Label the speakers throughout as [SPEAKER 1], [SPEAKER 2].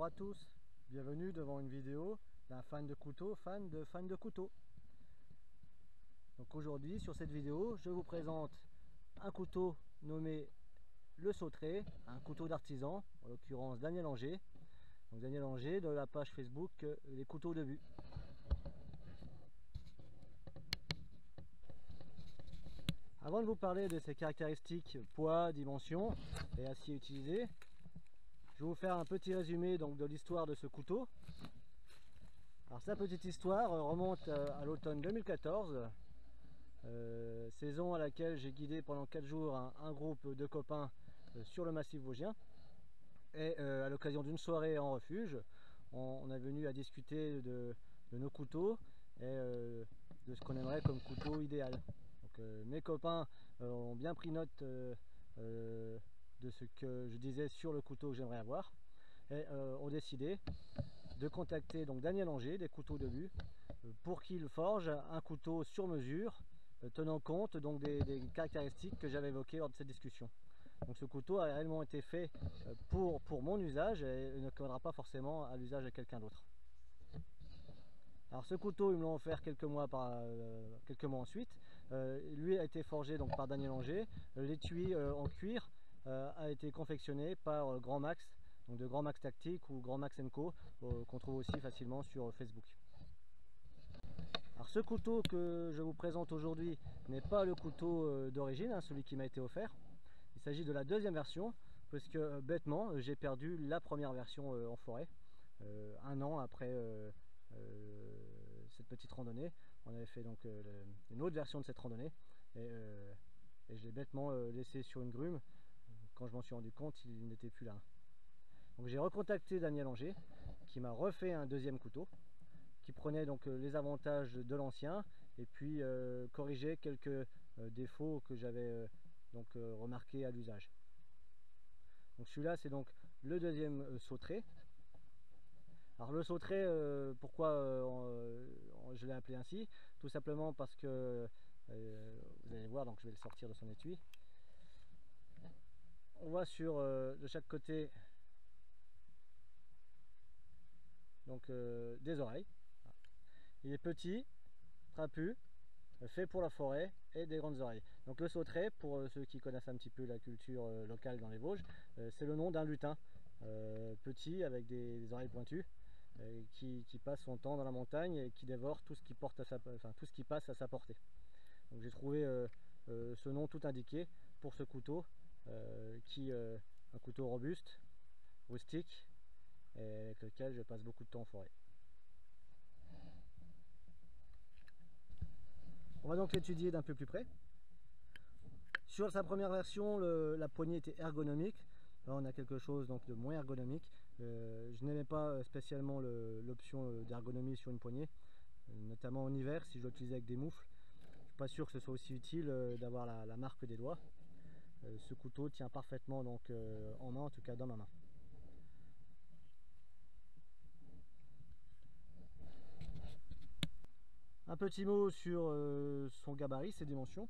[SPEAKER 1] Bonjour à tous, bienvenue devant une vidéo d'un fan de couteau, fan de couteau. Donc aujourd'hui sur cette vidéo je vous présente un couteau nommé le Sauteré, un couteau d'artisan, en l'occurrence Daniel Anger. Donc Daniel Anger de la page Facebook Les couteaux de but. Avant de vous parler de ses caractéristiques poids, dimension et acier utilisé, je vais vous faire un petit résumé donc de l'histoire de ce couteau. Alors sa petite histoire remonte à l'automne 2014, saison à laquelle j'ai guidé pendant 4 jours un groupe de copains sur le massif vosgien. Et à l'occasion d'une soirée en refuge, on est venu à discuter de nos couteaux et de ce qu'on aimerait comme couteau idéal. Donc mes copains ont bien pris note de ce que je disais sur le couteau que j'aimerais avoir et ont décidé de contacter donc Daniel Anger des couteaux de but pour qu'il forge un couteau sur mesure tenant compte donc des caractéristiques que j'avais évoquées lors de cette discussion. Donc ce couteau a réellement été fait pour mon usage et ne conviendra pas forcément à l'usage de quelqu'un d'autre. Alors ce couteau ils me l'ont offert quelques mois ensuite. Lui a été forgé donc par Daniel Anger. L'étui en cuir a été confectionné par Grand Max, donc de Grand Max Tactique ou Grand Max & Co, qu'on trouve aussi facilement sur Facebook. Alors ce couteau que je vous présente aujourd'hui n'est pas le couteau d'origine, celui qui m'a été offert. Il s'agit de la deuxième version, parce que bêtement j'ai perdu la première version en forêt. Un an après cette petite randonnée, on avait fait donc une autre version de cette randonnée et je l'ai bêtement laissé sur une grume. Quand je m'en suis rendu compte, il n'était plus là. Donc j'ai recontacté Daniel Anger qui m'a refait un deuxième couteau qui prenait donc les avantages de l'ancien et puis corrigeait quelques défauts que j'avais remarqués à l'usage. Donc celui-là c'est donc le deuxième Sauteré. Alors le Sauteré, pourquoi je l'ai appelé ainsi? Tout simplement parce que vous allez voir, donc je vais le sortir de son étui. On voit sur de chaque côté donc des oreilles. Il est petit, trapu, fait pour la forêt et des grandes oreilles. Donc le Sauteré, pour ceux qui connaissent un petit peu la culture locale dans les Vosges, c'est le nom d'un lutin petit avec des oreilles pointues qui passe son temps dans la montagne et qui dévore tout ce qui passe à sa portée. Donc j'ai trouvé ce nom tout indiqué pour ce couteau un couteau robuste, rustique et avec lequel je passe beaucoup de temps en forêt. On va donc l'étudier d'un peu plus près. Sur sa première version, la poignée était ergonomique. Là, on a quelque chose donc de moins ergonomique. Je n'aimais pas spécialement l'option d'ergonomie sur une poignée, notamment en hiver si je l'utilisais avec des moufles. Je ne suis pas sûr que ce soit aussi utile d'avoir la marque des doigts. Ce couteau tient parfaitement donc, en main, en tout cas dans ma main. Un petit mot sur son gabarit, ses dimensions.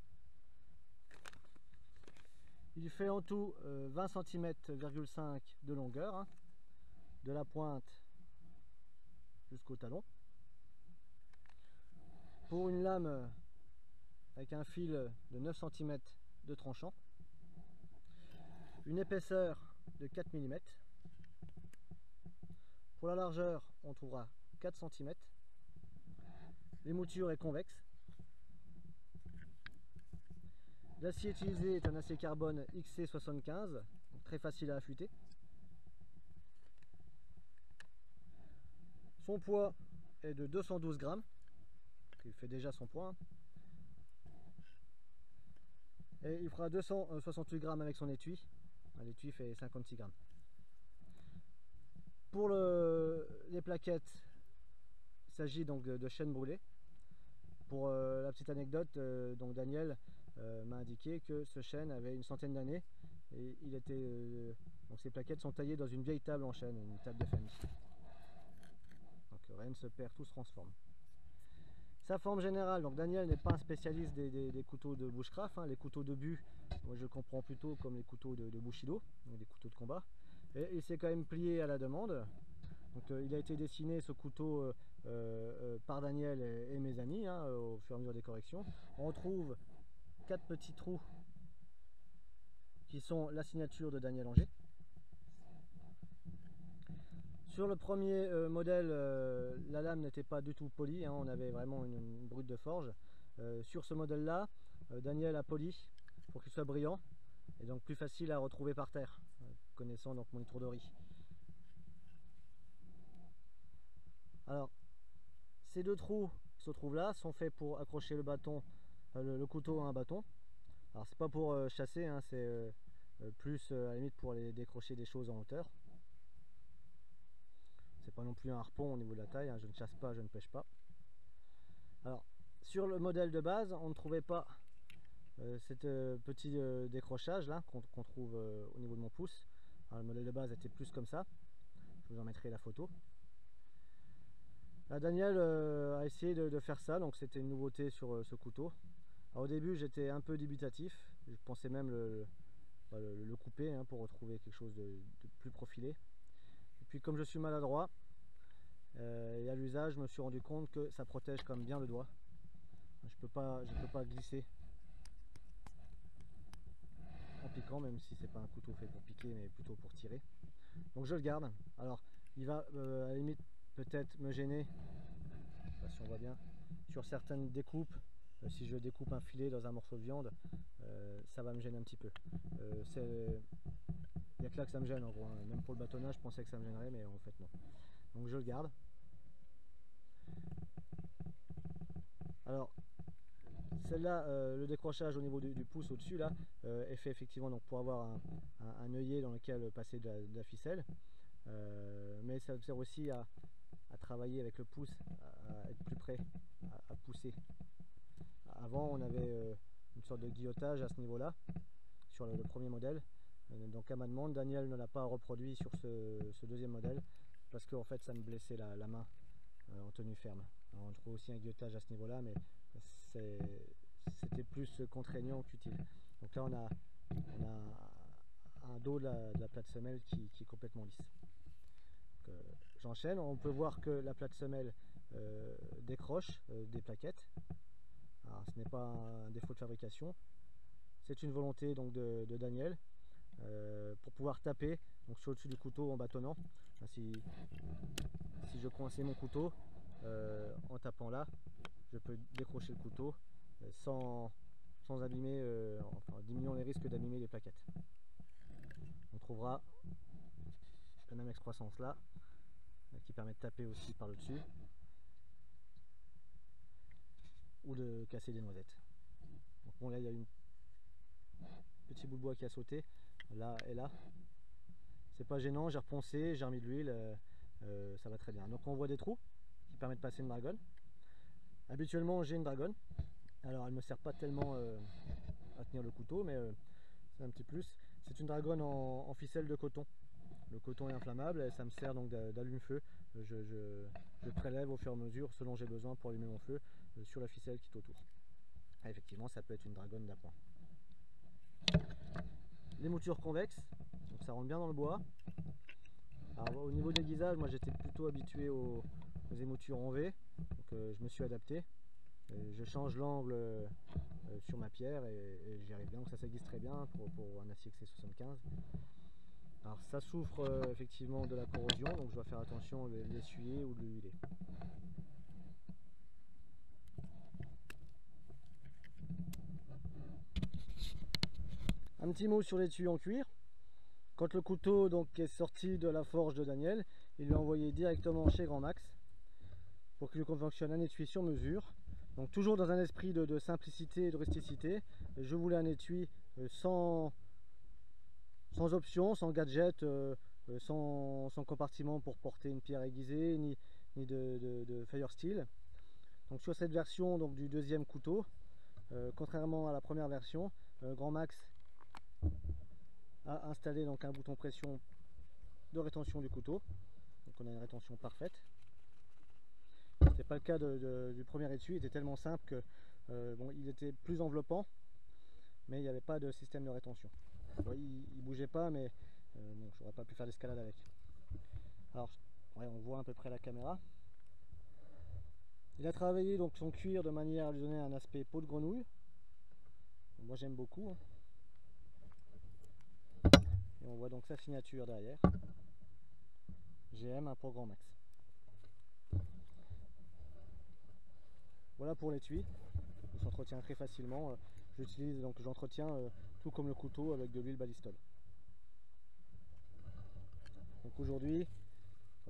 [SPEAKER 1] Il fait en tout 20 cm,5 cm de longueur, de la pointe jusqu'au talon. Pour une lame avec un fil de 9 cm de tranchant. Une épaisseur de 4 mm. Pour la largeur, on trouvera 4 cm. L'émouture est convexe. L'acier utilisé est un acier carbone XC75, très facile à affûter. Son poids est de 212 grammes, il fait déjà son poids. Et il fera 268 grammes avec son étui. L'étui fait 56 grammes. Pour les plaquettes, il s'agit donc de chêne brûlé. Pour la petite anecdote, donc Daniel m'a indiqué que ce chêne avait une centaine d'années et donc ces plaquettes sont taillées dans une vieille table en chêne, une table de famille. Donc rien ne se perd, tout se transforme. Sa forme générale, donc Daniel n'est pas un spécialiste des couteaux de bushcraft, les couteaux de but, moi je comprends plutôt comme les couteaux de bushido, donc des couteaux de combat. Et il s'est quand même plié à la demande. Donc il a été dessiné ce couteau par Daniel et mes amis hein, au fur et à mesure des corrections. On retrouve 4 petits trous qui sont la signature de Daniel Anger. Sur le premier modèle, la lame n'était pas du tout polie, hein, on avait vraiment une brute de forge. Sur ce modèle là, Daniel a poli pour qu'il soit brillant et donc plus facile à retrouver par terre, connaissant donc mon étourderie. Alors ces deux trous qui se trouvent là sont faits pour accrocher le bâton, le couteau à un bâton. Alors c'est pas pour chasser, hein, c'est plus à la limite pour aller décrocher des choses en hauteur. C'est pas non plus un harpon au niveau de la taille, hein, je ne chasse pas, je ne pêche pas. Alors sur le modèle de base, on ne trouvait pas cet petit décrochage là qu'on trouve au niveau de mon pouce. Alors, le modèle de base était plus comme ça, je vous en mettrai la photo. Là, Daniel a essayé de faire ça, donc c'était une nouveauté sur ce couteau. Alors, au début j'étais un peu dubitatif, je pensais même le couper hein, pour retrouver quelque chose de plus profilé. Et puis comme je suis maladroit et à l'usage, je me suis rendu compte que ça protège quand même bien le doigt. Je peux pas glisser en piquant, même si c'est pas un couteau fait pour piquer mais plutôt pour tirer. Donc je le garde. Alors il va à la limite peut-être me gêner, je sais pas si on voit bien, sur certaines découpes. Si je découpe un filet dans un morceau de viande, ça va me gêner un petit peu. Il n'y a que là que ça me gêne en gros, hein. Même pour le bâtonnage je pensais que ça me gênerait mais en fait non. Donc je le garde. Alors celle-là, le décrochage au niveau du pouce au-dessus là est fait effectivement donc pour avoir un œillet dans lequel passer de la ficelle, mais ça sert aussi à travailler avec le pouce, à être plus près, à pousser. Avant on avait une sorte de guillotage à ce niveau-là sur le premier modèle, donc à ma demande Daniel ne l'a pas reproduit sur ce deuxième modèle parce que en fait ça me blessait la main en tenue ferme. Alors, on trouve aussi un guillotage à ce niveau-là, mais c'était plus contraignant qu'utile. Donc là on a un dos de la plate semelle qui est complètement lisse. J'enchaîne, on peut voir que la plate semelle décroche des plaquettes. Alors, ce n'est pas un défaut de fabrication, c'est une volonté donc de Daniel pour pouvoir taper donc sur le dessus du couteau en bâtonnant. Si je coinçais mon couteau en tapant là, je peux décrocher le couteau sans abîmer, enfin diminuant les risques d'abîmer les plaquettes. On trouvera la même excroissance là qui permet de taper aussi par le dessus ou de casser des noisettes. Donc bon, là il y a une petit bout de bois qui a sauté là et là. C'est pas gênant, j'ai reponcé, j'ai remis de l'huile, ça va très bien. Donc on voit des trous qui permettent de passer une dragonne. Habituellement j'ai une dragonne, alors elle ne me sert pas tellement à tenir le couteau, mais c'est un petit plus. C'est une dragonne en ficelle de coton. Le coton est inflammable et ça me sert donc d'allume-feu. Je prélève au fur et à mesure selon j'ai besoin pour allumer mon feu sur la ficelle qui est autour. Et effectivement ça peut être une dragonne d'appoint. Les moutures convexes, donc ça rentre bien dans le bois. Alors, au niveau d'aiguisage, moi j'étais plutôt habitué aux émoutures en V, donc je me suis adapté. Je change l'angle sur ma pierre et j'y arrive bien, donc ça s'aiguise très bien pour un acier XC75. Alors ça souffre effectivement de la corrosion, donc je dois faire attention de l'essuyer ou de l'huiler. Un petit mot sur l'étui en cuir. Quand le couteau donc est sorti de la forge de Daniel, il l'a envoyé directement chez Grand Max pour qu'il lui confectionne un étui sur mesure. Donc toujours dans un esprit de simplicité et de rusticité. Je voulais un étui sans option, sans gadget, sans compartiment pour porter une pierre aiguisée, ni de fire steel. Donc sur cette version donc, du deuxième couteau, contrairement à la première version, Grand Max a installé donc un bouton pression de rétention du couteau. Donc on a une rétention parfaite. C'est pas le cas du premier étui, il était tellement simple que bon, il était plus enveloppant, mais il n'y avait pas de système de rétention. Bon, il bougeait pas, mais bon, j'aurais pas pu faire l'escalade avec. Alors Ouais, on voit à peu près la caméra. Il a travaillé donc son cuir de manière à lui donner un aspect peau de grenouille. Moi j'aime beaucoup. Hein. Et on voit donc sa signature derrière. GM, un pour Grand Max. Voilà pour l'étui. Il s'entretient très facilement. J'utilise donc j'entretiens tout comme le couteau avec de l'huile Balistol. Donc aujourd'hui,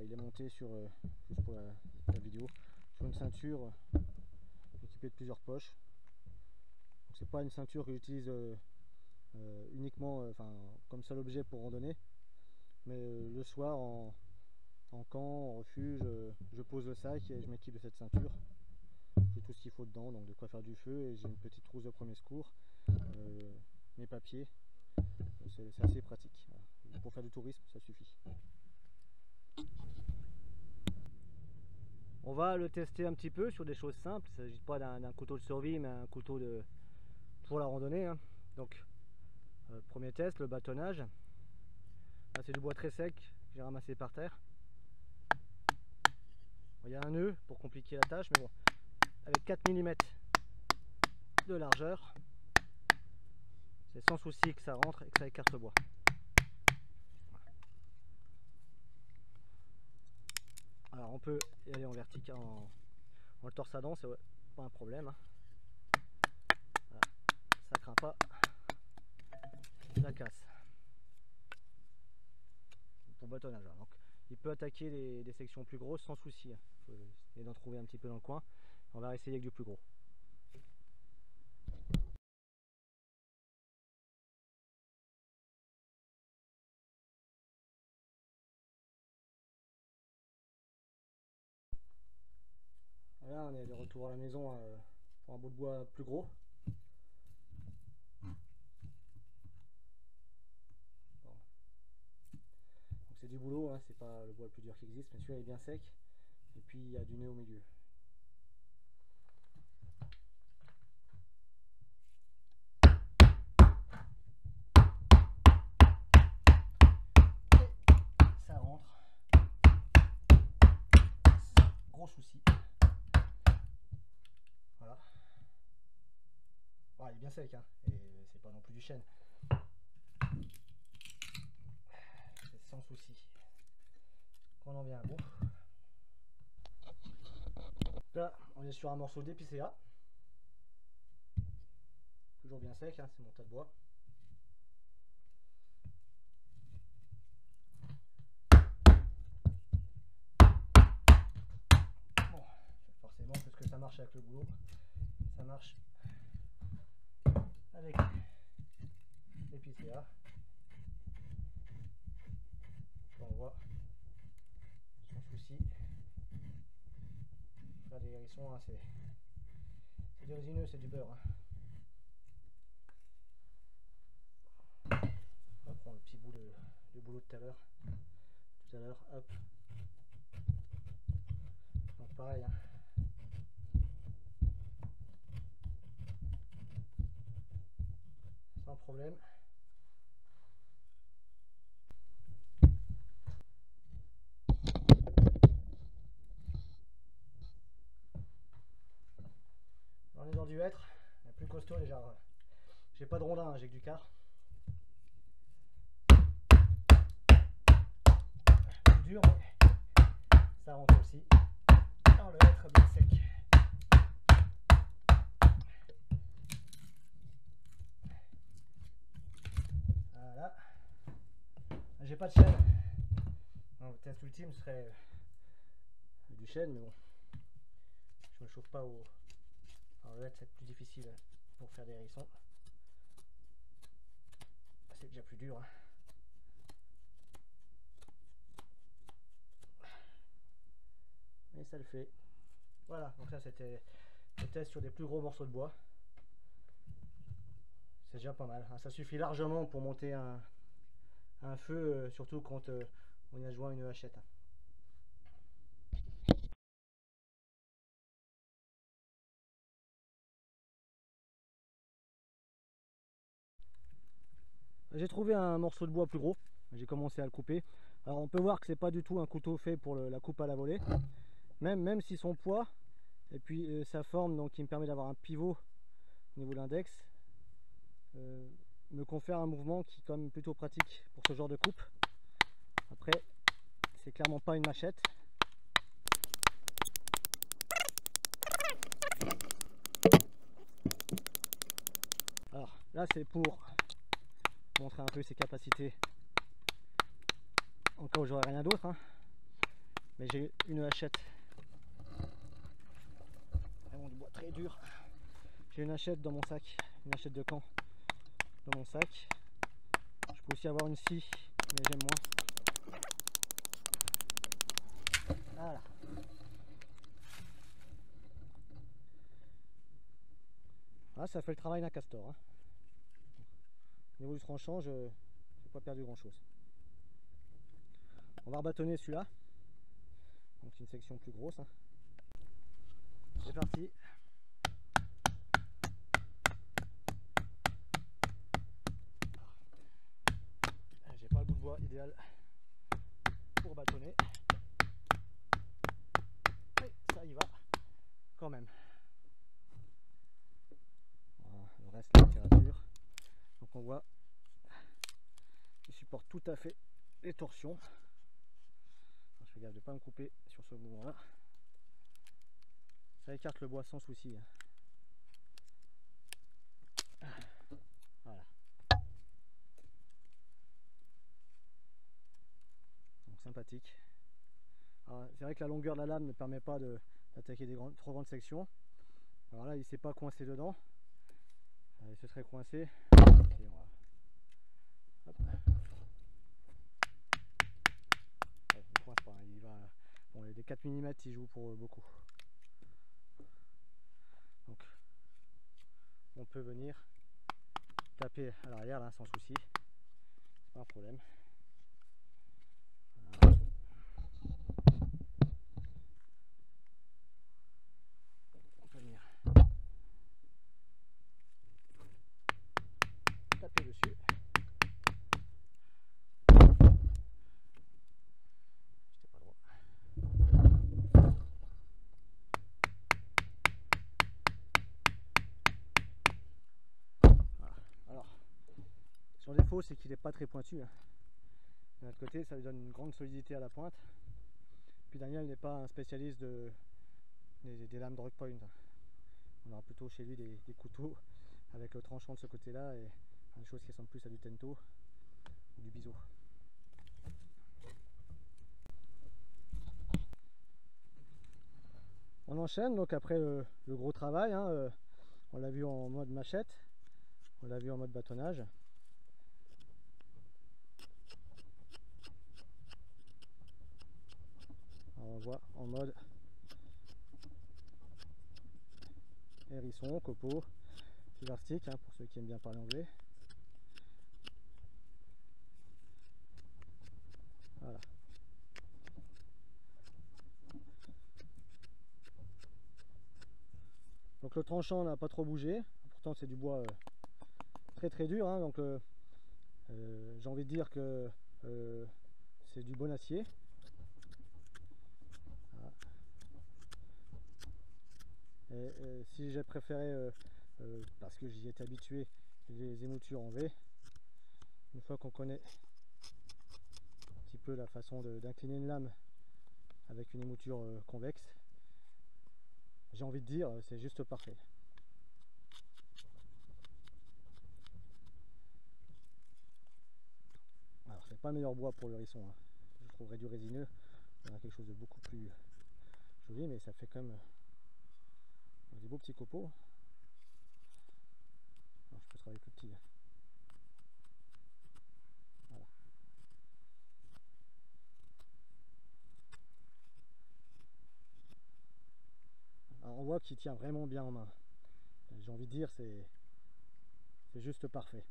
[SPEAKER 1] il est monté sur, juste pour la vidéo, sur une ceinture équipée de plusieurs poches. C'est pas une ceinture que j'utilise uniquement comme seul objet pour randonner, mais le soir en camp, en refuge, je pose le sac et je m'équipe de cette ceinture. J'ai tout ce qu'il faut dedans, donc de quoi faire du feu, et j'ai une petite trousse de premier secours, mes papiers, c'est assez pratique. Voilà. Pour faire du tourisme, ça suffit. On va le tester un petit peu sur des choses simples. Il ne s'agit pas d'un couteau de survie, mais un couteau pour la randonnée. Hein. Donc, premier test, le bâtonnage. Là, c'est du bois très sec que j'ai ramassé par terre. Il y a un nœud pour compliquer la tâche, mais bon, avec 4 mm de largeur, c'est sans souci que ça rentre et que ça écarte le bois. Alors, on peut y aller en vertical, en le torsadant, c'est pas un problème. Hein. Voilà. Ça craint pas la casse. Pour bâtonnage. Donc, il peut attaquer des sections plus grosses sans souci. Il faut essayer d'en trouver un petit peu dans le coin. On va essayer avec du plus gros. Là, on est de retour à la maison pour un bout de bois plus gros. Bon. Donc c'est du boulot, hein, c'est pas le bois le plus dur qui existe, mais celui-là est bien sec. Et puis il y a du nœud au milieu. Et ça rentre. Gros souci. Voilà. Bon, il est bien sec, hein, et c'est pas non plus du chêne. C'est sans souci qu'on en vient à bout. Là, on est sur un morceau d'épicéa. Toujours bien sec, hein, c'est mon tas de bois. Bon, forcément, puisque ça marche avec le boulot, ça marche avec l'épicéa. On voit sans souci. Faire des hérissons, hein, c'est du résineux, c'est du beurre. Hein. On va prendre le petit bout de boulot de tout à l'heure. Hop. Donc pareil. Hein. Sans problème. On est dans du hêtre, la plus costaud déjà. J'ai pas de rondin, hein, j'ai que du quart. C'est dur, mais ça rentre aussi. Dans le hêtre bien sec. Voilà. J'ai pas de chêne. Donc, le test ultime serait du chêne, mais bon. Je me chauffe pas au. Alors le hêtre c'est plus difficile pour faire des hérissons. C'est déjà plus dur. Hein. Mais ça le fait. Voilà, donc ça c'était le test sur des plus gros morceaux de bois. C'est déjà pas mal. Hein. Ça suffit largement pour monter un feu, surtout quand on y a joint une hachette. J'ai trouvé un morceau de bois plus gros. J'ai commencé à le couper. Alors on peut voir que c'est pas du tout un couteau fait pour la coupe à la volée, même si son poids et puis sa forme, donc qui me permet d'avoir un pivot au niveau de l'index, me confère un mouvement qui est quand même plutôt pratique pour ce genre de coupe. Après, c'est clairement pas une machette. Alors là, c'est pour montrer un peu ses capacités en cas où j'aurais rien d'autre, hein. Mais j'ai une hachette, vraiment du bois très dur. J'ai une hachette dans mon sac, une hachette de camp dans mon sac. Je peux aussi avoir une scie, mais j'aime moins. Voilà. Ah, ça fait le travail d'un castor, hein. Au niveau du tranchant, je n'ai pas perdu grand chose. On va rebâtonner celui-là, donc une section plus grosse, hein. C'est parti. J'ai pas le bout de bois idéal pour bâtonner. Mais ça y va quand même. Voilà, le reste, la littérature. Donc on voit, il supporte tout à fait les torsions. Je fais gaffe de ne pas me couper sur ce mouvement-là. Ça écarte le bois sans souci. Voilà. Donc sympathique. C'est vrai que la longueur de la lame ne permet pas d'attaquer des trop grandes sections. Alors là, il ne s'est pas coincé dedans. Il se serait coincé. Et on va... Hop. Ouais, il ne coince pas, hein. Il va... Bon, les 4 mm, il joue pour beaucoup. Donc, on peut venir taper à l'arrière là sans souci, pas un problème. Voilà. On peut venir taper dessus. J'étais pas droit. Voilà. Alors, son défaut c'est qu'il n'est pas très pointu, hein. De l'autre côté, ça lui donne une grande solidité à la pointe. Puis Daniel n'est pas un spécialiste des lames drug point. On aura plutôt chez lui des couteaux avec le tranchant de ce côté-là et une chose qui ressemble plus à du tento ou du biseau. On enchaîne donc après le gros travail, hein, on l'a vu en mode machette, on l'a vu en mode bâtonnage. Alors on voit en mode hérisson, copeau, fiber stick, hein, pour ceux qui aiment bien parler anglais. Voilà. Donc le tranchant n'a pas trop bougé, pourtant c'est du bois très dur, hein, donc j'ai envie de dire que c'est du bon acier. Voilà. Et si j'ai préféré, parce que j'y étais habitué, les émoutures en V, une fois qu'on connaît un petit peu la façon d'incliner une lame avec une émouture convexe, j'ai envie de dire c'est juste parfait. Alors c'est pas le meilleur bois pour le hérisson, hein. Je trouverais du résineux, on a quelque chose de beaucoup plus joli, mais ça fait quand même des beaux petits copeaux. Alors, je peux travailler plus petit. Voilà. Alors on voit qu'il tient vraiment bien en main. J'ai envie de dire c'est juste parfait.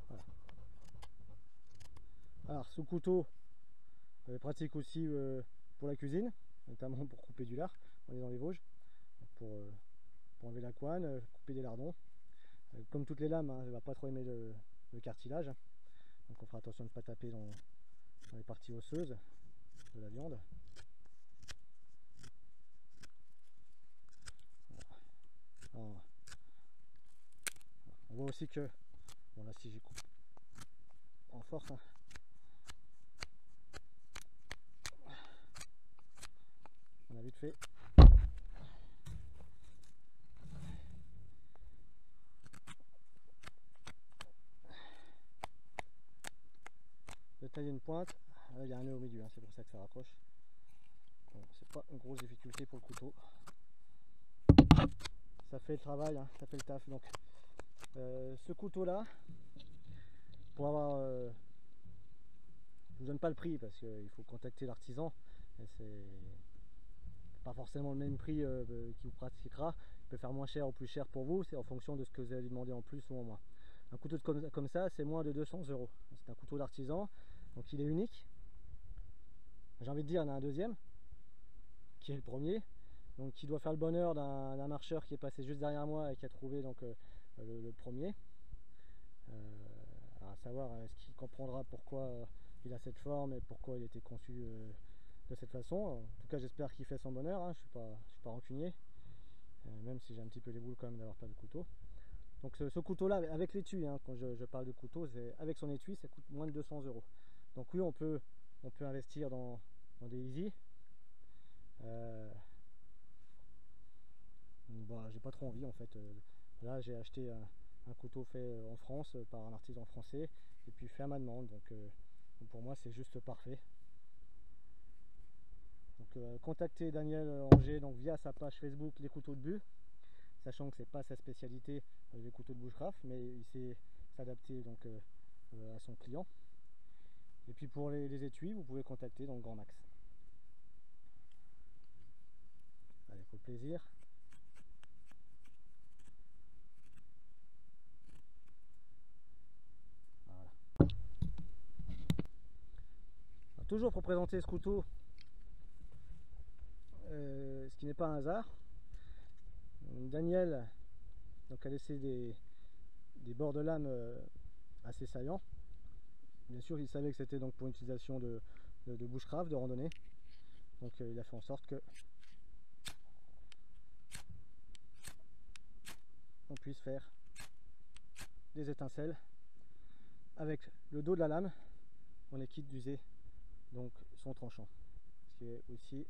[SPEAKER 1] Voilà. Alors ce couteau pratique aussi pour la cuisine, notamment pour couper du lard. On est dans les Vosges, pour enlever la couenne, couper des lardons. Comme toutes les lames, hein, elle ne va pas trop aimer le cartilage. Donc on fera attention de ne pas taper dans les parties osseuses de la viande. Alors, on voit aussi que, bon là si j'y coupe en force, hein, on a vite fait. De tailler une pointe, là il y a un nœud au milieu, hein, c'est pour ça que ça raccroche. C'est pas une grosse difficulté pour le couteau. Ça fait le travail, hein, ça fait le taf. Donc ce couteau là, pour avoir, je vous donne pas le prix parce qu'il faut contacter l'artisan. C'est pas forcément le même prix qui vous pratiquera. Il peut faire moins cher ou plus cher pour vous, c'est en fonction de ce que vous allez lui demander en plus ou en moins. Un couteau comme ça, c'est moins de 200 €. C'est un couteau d'artisan, donc il est unique. J'ai envie de dire, il y en a un deuxième, qui est le premier, donc qui doit faire le bonheur d'un marcheur qui est passé juste derrière moi et qui a trouvé donc le premier. À savoir, est-ce qu'il comprendra pourquoi il a cette forme et pourquoi il a été conçu de cette façon. En tout cas, j'espère qu'il fait son bonheur, hein. Je suis pas rancunier, même si j'ai un petit peu les boules quand même d'avoir pas de couteau. Donc ce couteau là avec l'étui, hein, quand je parle de couteau, avec son étui, ça coûte moins de 200 €. Donc oui, on peut investir dans des Easy. Bah, j'ai pas trop envie en fait. Là j'ai acheté un couteau fait en France par un artisan français et puis fait à ma demande, donc pour moi c'est juste parfait. Donc contactez Daniel Angers donc via sa page Facebook Les Couteaux de Bu, sachant que c'est pas sa spécialité les couteaux de bushcraft, mais il sait s'adapter donc à son client. Et puis pour les étuis, vous pouvez contacter donc Grand Max. Allez, pour le plaisir. Voilà. Alors, toujours pour présenter ce couteau, ce qui n'est pas un hasard, Daniel donc, a laissé des bords de lame assez saillants. Bien sûr, il savait que c'était donc pour une utilisation de bushcraft, de randonnée. Donc il a fait en sorte que on puisse faire des étincelles avec le dos de la lame. On est quitte d'user donc son tranchant, ce qui est aussi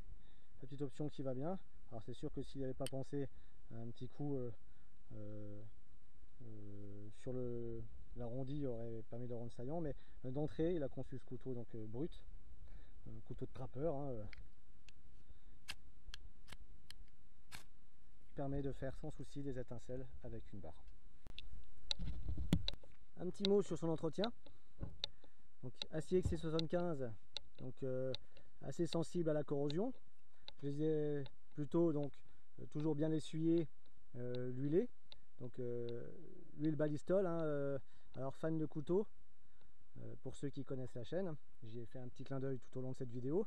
[SPEAKER 1] la petite option qui va bien. Alors c'est sûr que s'il n'avait pas pensé à un petit coup sur l'arrondi, il aurait pas mis de rond saillant, mais d'entrée il a conçu ce couteau donc brut, couteau de trappeur, hein, qui permet de faire sans souci des étincelles avec une barre. Un petit mot sur son entretien. Donc acier XC75, donc assez sensible à la corrosion. Je les ai plutôt donc toujours bien essuyés, l'huilé. Donc l'huile Ballistol, hein, alors fan de couteau, pour ceux qui connaissent la chaîne, j'ai fait un petit clin d'œil tout au long de cette vidéo,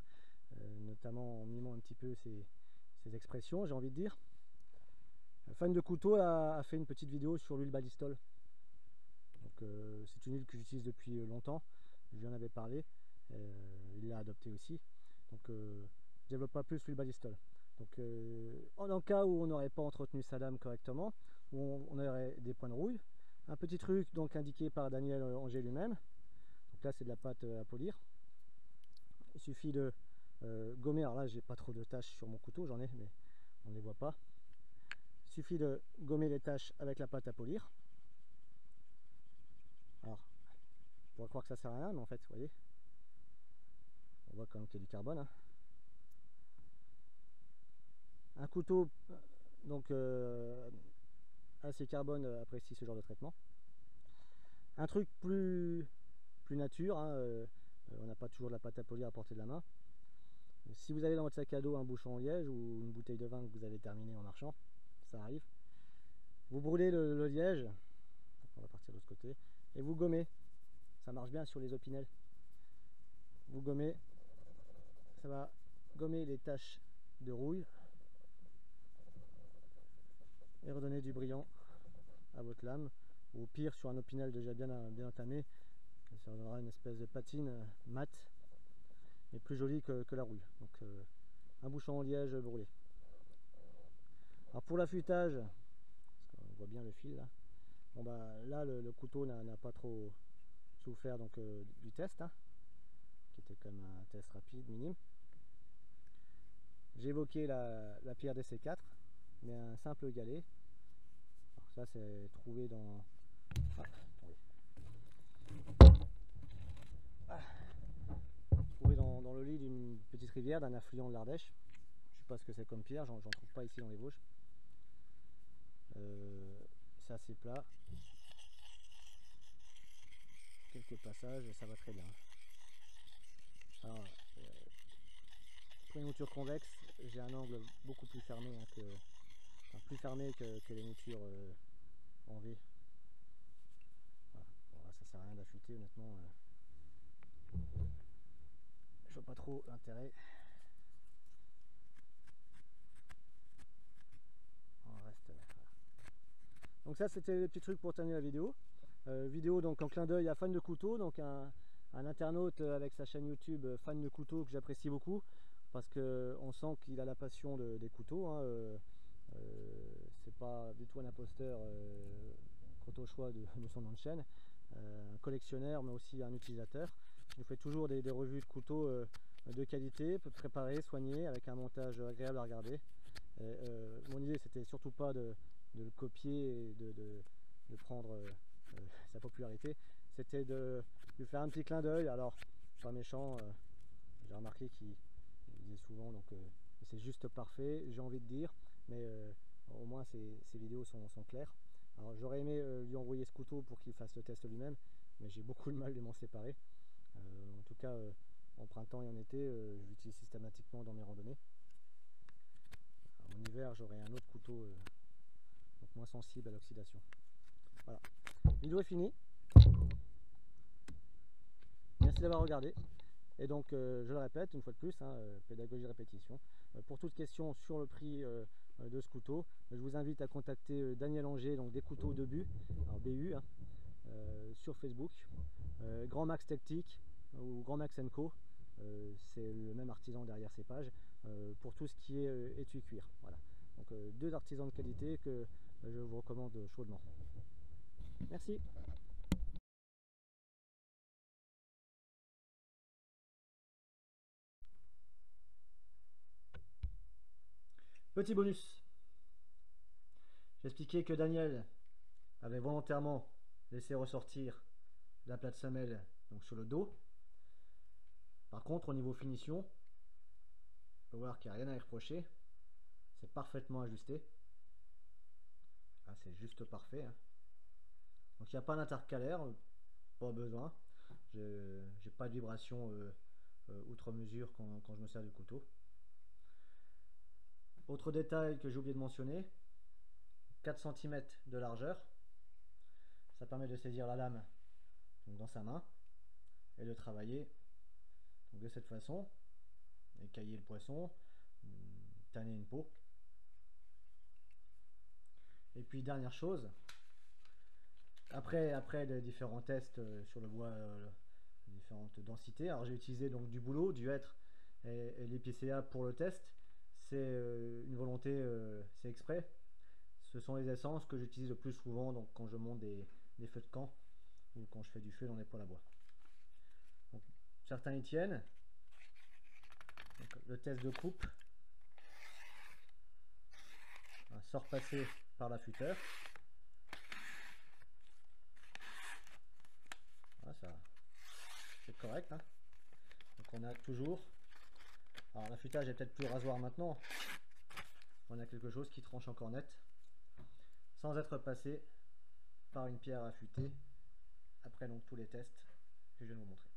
[SPEAKER 1] notamment en mimant un petit peu ces expressions, j'ai envie de dire. Fan de couteau a fait une petite vidéo sur l'huile Ballistol. Donc c'est une huile que j'utilise depuis longtemps, je lui en avais parlé, il l'a adopté aussi. Donc je développe pas plus l'huile Ballistol. Donc en cas où on n'aurait pas entretenu sa lame correctement, où on aurait des points de rouille, un petit truc donc indiqué par Daniel Angers lui-même. Donc là c'est de la pâte à polir. Il suffit de gommer, alors là j'ai pas trop de taches sur mon couteau, j'en ai mais on ne les voit pas. Il suffit de gommer les taches avec la pâte à polir. Alors on pourrait croire que ça sert à rien, mais en fait vous voyez, on voit quand même qu'il y a du carbone, hein. Un couteau donc assez carbone apprécie ce genre de traitement. Un truc plus nature, hein, on n'a pas toujours de la pâte à polir à portée de la main. Si vous avez dans votre sac à dos un bouchon en liège ou une bouteille de vin que vous avez terminé en marchant, ça arrive, vous brûlez le liège, on va partir de ce côté, et vous gommez. Ça marche bien sur les opinels. Vous gommez, ça va gommer les taches de rouille et redonner du brillant à votre lame. au pire sur un opinel déjà bien entamé, ça donnera une espèce de patine mate et plus jolie que la rouille. Donc un bouchon en liège brûlé. Alors pour l'affûtage, on voit bien le fil là. Bon bah là le couteau n'a pas trop souffert donc du test, hein, qui était quand même un test rapide, minime. J'ai évoqué la pierre DC4, mais un simple galet. Alors ça c'est trouvé dans... trouvé dans le lit d'une petite rivière, d'un affluent de l'Ardèche. Je sais pas ce que c'est comme pierre, j'en trouve pas ici dans les Vosges. C'est assez plat. Quelques passages et ça va très bien. Alors, pour les moutures convexes, j'ai un angle beaucoup plus fermé, hein, plus fermé que les moutures en V. Voilà. Bon, là, ça sert à rien d'affûter, honnêtement. Je vois pas trop l'intérêt. On reste. Voilà. Donc ça, c'était les petits trucs pour terminer la vidéo. Vidéo donc en clin d'œil à Fan de Couteau, donc un internaute avec sa chaîne YouTube Fan de Couteau que j'apprécie beaucoup parce qu'on sent qu'il a la passion des couteaux, hein, c'est pas du tout un imposteur quant au choix de son nom de chaîne, un collectionneur mais aussi un utilisateur. Il fait toujours des revues de couteaux de qualité, préparés, soignés, avec un montage agréable à regarder. Et, mon idée c'était surtout pas de le copier et de prendre sa popularité, c'était de lui faire un petit clin d'œil. Alors pas méchant, j'ai remarqué qu'il disait souvent donc c'est juste parfait, j'ai envie de dire, mais au moins ces vidéos sont claires. Alors j'aurais aimé lui envoyer ce couteau pour qu'il fasse le test lui-même, mais j'ai beaucoup de mal de m'en séparer. En tout cas en printemps et en été je l'utilise systématiquement dans mes randonnées. Alors, en hiver j'aurai un autre couteau donc moins sensible à l'oxydation. Voilà, la vidéo est finie. Merci d'avoir regardé. Et donc je le répète une fois de plus, hein, pédagogie répétition. Pour toute question sur le prix de ce couteau, je vous invite à contacter Daniel Anger, donc des couteaux de but, alors BU, hein, sur Facebook, Grand Max Tactique ou Grand Max Co. C'est le même artisan derrière ces pages, pour tout ce qui est étui cuir. Voilà. Donc deux artisans de qualité que je vous recommande chaudement. Merci. Petit bonus. J'expliquais que Daniel avait volontairement laissé ressortir la plate semelle donc sur le dos. Par contre, au niveau finition, on peut voir qu'il n'y a rien à y reprocher. C'est parfaitement ajusté. Ah, c'est juste parfait, hein. Donc il n'y a pas d'intercalaire, pas besoin. J'ai pas de vibration outre mesure quand je me sers du couteau. Autre détail que j'ai oublié de mentionner, 4 cm de largeur. Ça permet de saisir la lame donc dans sa main et de travailler donc de cette façon, écailler le poisson, tanner une peau. Et puis dernière chose, après les différents tests sur le bois, différentes densités, alors j'ai utilisé donc du bouleau, du hêtre et l'épicéa pour le test. C'est une volonté, c'est exprès. Ce sont les essences que j'utilise le plus souvent donc quand je monte des feux de camp ou quand je fais du feu dans des poêles à bois. Donc, certains y tiennent. Donc, le test de coupe, sans repasser par l'affûteur. Voilà, ça c'est correct, hein. Donc on a toujours, alors l'affûtage est peut-être plus rasoir maintenant, on a quelque chose qui tranche encore net sans être passé par une pierre affûtée après donc tous les tests que je viens de vous montrer.